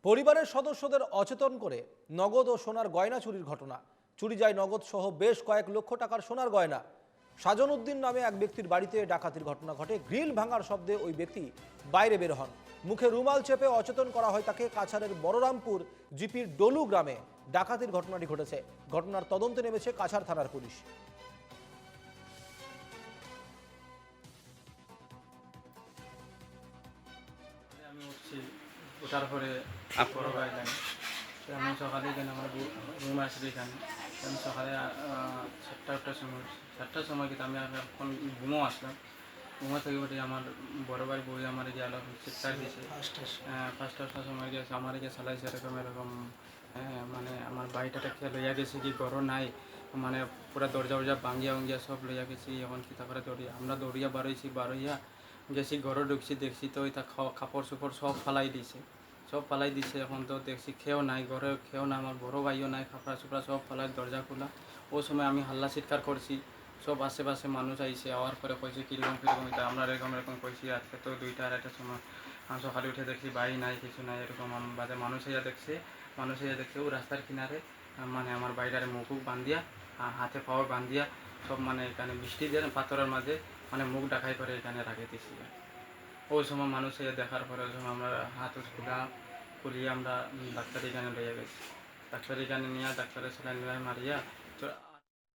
পরিবারের সদস্যদের অচেতন করে নগদ ও সোনার গয়না চুরির ঘটনা। চুরি যায় নগদ সহ বেশ কয়েক লক্ষ টাকার সোনার গয়না। সাজন উদ্দিন নামে এক ব্যক্তির বাড়িতে ডাকাতির ঘটনা ঘটে। গ্রিল ভাঙার শব্দে ওই ব্যক্তি বাইরে বের হন। মুখে রুমাল চেপে অচেতন করা হয় তাকে। কাছাড়ের বড়রামপুর জিপির ডলু গ্রামে ডাকাতির ঘটনাটি ঘটেছে। ঘটনার তদন্তে নেমেছে কাছাড় থানার পুলিশ। আমি উঠছি, ওঠার পরে বড় ভাই জানি আমি সকালে এখানে আমার রুম আসলে এখানে আমি সকালে 7টার সময় 7টার সময় কিন্তু আমি এখন ঘুমো আসলাম। ঘুমো থেকে উঠে আমার বড় ভাই বই আমার গিয়ে আলো চিৎকার দিয়েছে। 5টার সময় গিয়েছে আমার গিয়ে চালাইছে এরকম এরকম। মানে আমার বাড়িটাটা খেয়ে লইয়া গেছে কি ঘর নাই, মানে পুরো দরজা উরজা ভাঙিয়া ভাঙিয়া সব লইয়া গেছি। এখন কি তারপরে আমরা দৌড়িয়া বারোইয়া গেছি, ঘরে ঢুকছি, দেখছি তো ওইটা কাপড় চোপড় সব ফালাই দিছে। এখন তো দেখছি খেয়েও নাই, ঘরে খেয়েও নাই, আমার বড় ভাইও নাই, কাপড়া চোপড়া সব ফালাই, দরজা খোলা। ওই সময় আমি হাল্লা চিৎকার করছি, সব আশেপাশে মানুষ আইসে। আওয়ার পরে কইছে কীরকম এটা আমরা এরকম এরকম কইছি। আজকে তো 2টা 2:30টার সময় আমি সকালে উঠে দেখছি বাড়ি নাই, কিছু নাই, এরকম বাজে মানুষ এসে দেখছে ও রাস্তার কিনারে, মানে আমার বাইরে মুখ বান্ধিয়া, হাতে পাওয়া বান্ধিয়া সব, মানে এখানে বৃষ্টি দিয়ে পাথরের মাঝে মানে মুখ ডাকাই করে এখানে রাখে দিছি। ওই সময় মানুষ দেখার পরে ওই সময় আমরা হাত খুলিয়ে আমরা ডাক্তার এখানে লইয়া গেছি। ডাক্তার এখানে নিয়ে ডাক্তারের সেলাইন মারিয়া তো